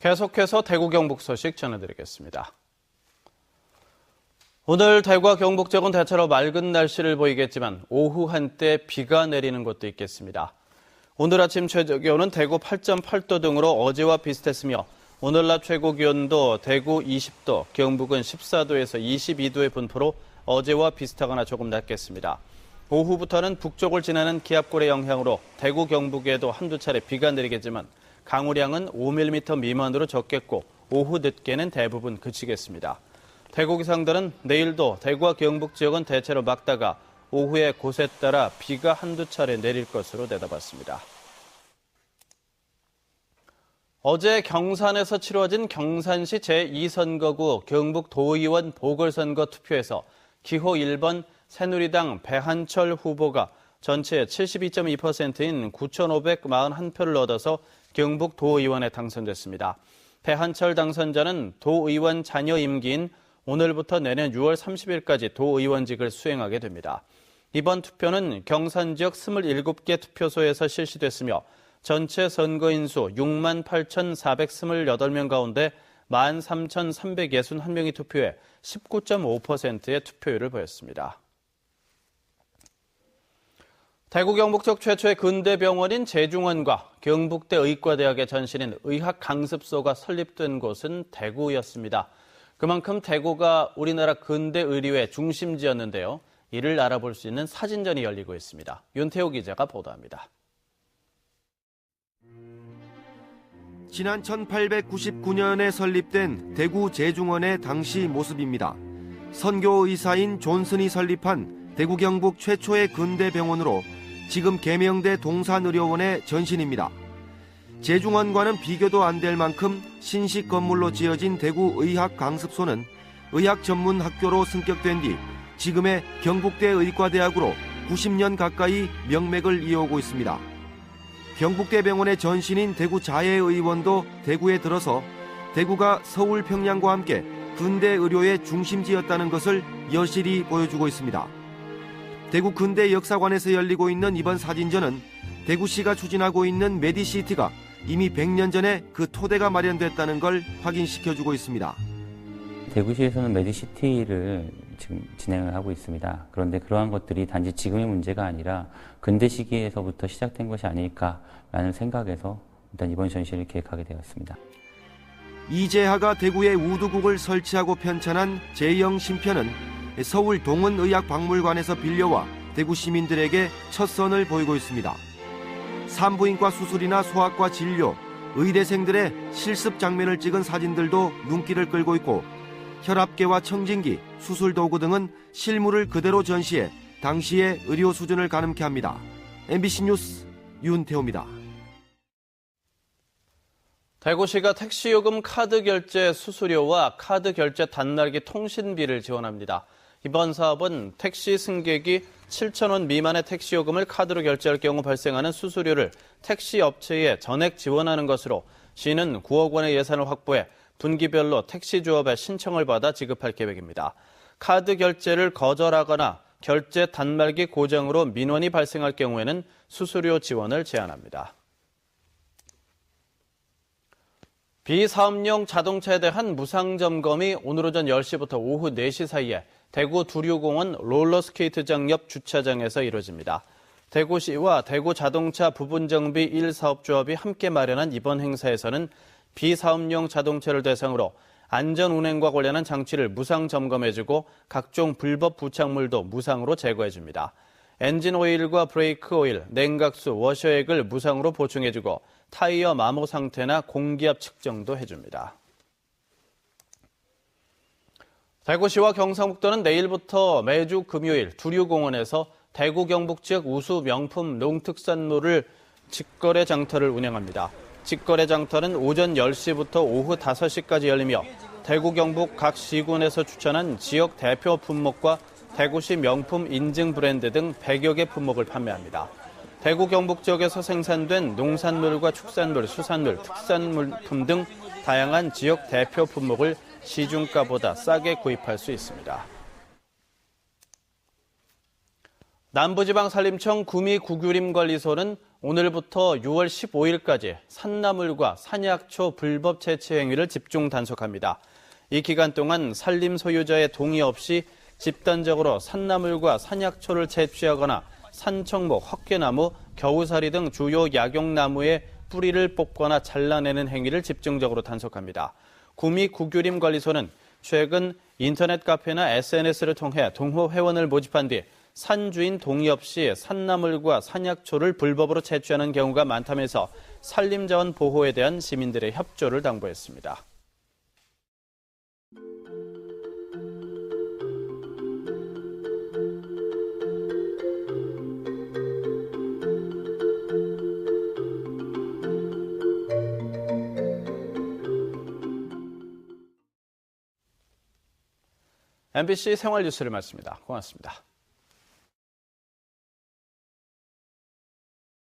계속해서 대구 경북 소식 전해드리겠습니다. 오늘 대구와 경북 지역은 대체로 맑은 날씨를 보이겠지만 오후 한때 비가 내리는 곳도 있겠습니다. 오늘 아침 최저 기온은 대구 8.8도 등으로 어제와 비슷했으며 오늘 낮 최고 기온도 대구 20도, 경북은 14도에서 22도의 분포로 어제와 비슷하거나 조금 낮겠습니다. 오후부터는 북쪽을 지나는 기압골의 영향으로 대구 경북에도 한두 차례 비가 내리겠지만 강우량은 5mm 미만으로 적겠고 오후 늦게는 대부분 그치겠습니다. 대구 기상들은 내일도 대구와 경북 지역은 대체로 맑다가 오후에 곳에 따라 비가 한두 차례 내릴 것으로 내다봤습니다. 어제 경산에서 치러진 경산시 제2선거구 경북도의원 보궐선거 투표에서 기호 1번 새누리당 배한철 후보가 전체 72.2%인 9,541표를 얻어서 경북도의원에 당선됐습니다. 배한철 당선자는 도의원 잔여 임기인 오늘부터 내년 6월 30일까지 도의원직을 수행하게 됩니다. 이번 투표는 경산 지역 27개 투표소에서 실시됐으며 전체 선거인 수 68,428명 가운데 13,361명이 투표해 19.5%의 투표율을 보였습니다. 대구 경북 쪽 최초의 근대병원인 제중원과 경북대 의과대학의 전신인 의학강습소가 설립된 곳은 대구였습니다. 그만큼 대구가 우리나라 근대 의료의 중심지였는데요. 이를 알아볼 수 있는 사진전이 열리고 있습니다. 윤태호 기자가 보도합니다. 지난 1899년에 설립된 대구 제중원의 당시 모습입니다. 선교 의사인 존슨이 설립한 대구 경북 최초의 근대병원으로 지금 계명대 동산의료원의 전신입니다. 제중원과는 비교도 안 될 만큼 신식 건물로 지어진 대구 의학강습소는 의학 전문 학교로 승격된 뒤 지금의 경북대 의과대학으로 90년 가까이 명맥을 이어오고 있습니다. 경북대 병원의 전신인 대구 자해의원도 대구에 들어서 대구가 서울, 평양과 함께 근대 의료의 중심지였다는 것을 여실히 보여주고 있습니다. 대구 근대 역사관에서 열리고 있는 이번 사진전은 대구시가 추진하고 있는 메디시티가 이미 100년 전에 그 토대가 마련됐다는 걸 확인시켜주고 있습니다. 대구시에서는 메디시티를 지금 진행을 하고 있습니다. 그런데 그러한 것들이 단지 지금의 문제가 아니라 근대 시기에서부터 시작된 것이 아닐까라는 생각에서 일단 이번 전시를 기획하게 되었습니다. 이재하가 대구에 우두국을 설치하고 편찬한 제0 심편은 서울 동은의학박물관에서 빌려와 대구 시민들에게 첫 선을 보이고 있습니다. 산부인과 수술이나 소아과 진료, 의대생들의 실습 장면을 찍은 사진들도 눈길을 끌고 있고 혈압계와 청진기, 수술도구 등은 실물을 그대로 전시해 당시의 의료 수준을 가늠케 합니다. MBC 뉴스 윤태호입니다. 대구시가 택시요금 카드 결제 수수료와 카드 결제 단말기 통신비를 지원합니다. 이번 사업은 택시 승객이 7,000원 미만의 택시요금을 카드로 결제할 경우 발생하는 수수료를 택시 업체에 전액 지원하는 것으로 시는 9억 원의 예산을 확보해 분기별로 택시 조합의 신청을 받아 지급할 계획입니다. 카드 결제를 거절하거나 결제 단말기 고장으로 민원이 발생할 경우에는 수수료 지원을 제한합니다. 비사업용 자동차에 대한 무상점검이 오늘 오전 10시부터 오후 4시 사이에 대구 두류공원 롤러스케이트장 옆 주차장에서 이루어집니다. 대구시와 대구자동차 부분정비 1사업조합이 함께 마련한 이번 행사에서는 비사업용 자동차를 대상으로 안전운행과 관련한 장치를 무상 점검해주고 각종 불법 부착물도 무상으로 제거해줍니다. 엔진 오일과 브레이크 오일, 냉각수, 워셔액을 무상으로 보충해주고 타이어 마모 상태나 공기압 측정도 해줍니다. 대구시와 경상북도는 내일부터 매주 금요일 두류공원에서 대구 경북 지역 우수 명품 농특산물을 직거래 장터를 운영합니다. 직거래 장터는 오전 10시부터 오후 5시까지 열리며 대구 경북 각 시군에서 추천한 지역 대표 품목과 대구시 명품 인증 브랜드 등 100여 개 품목을 판매합니다. 대구 경북 지역에서 생산된 농산물과 축산물, 수산물, 특산물품 등 다양한 지역 대표 품목을 시중가보다 싸게 구입할 수 있습니다. 남부지방산림청 구미구규림관리소는 오늘부터 6월 15일까지 산나물과 산약초 불법 채취 행위를 집중 단속합니다. 이 기간 동안 산림 소유자의 동의 없이 집단적으로 산나물과 산약초를 채취하거나 산청목, 헛개나무, 겨우사리 등 주요 약용나무의 뿌리를 뽑거나 잘라내는 행위를 집중적으로 단속합니다. 구미구규림관리소는 최근 인터넷 카페나 SNS를 통해 동호 회원을 모집한 뒤 산주인 동의 없이 산나물과 산약초를 불법으로 채취하는 경우가 많다면서 산림자원 보호에 대한 시민들의 협조를 당부했습니다. MBC 생활뉴스를 마칩니다. 고맙습니다.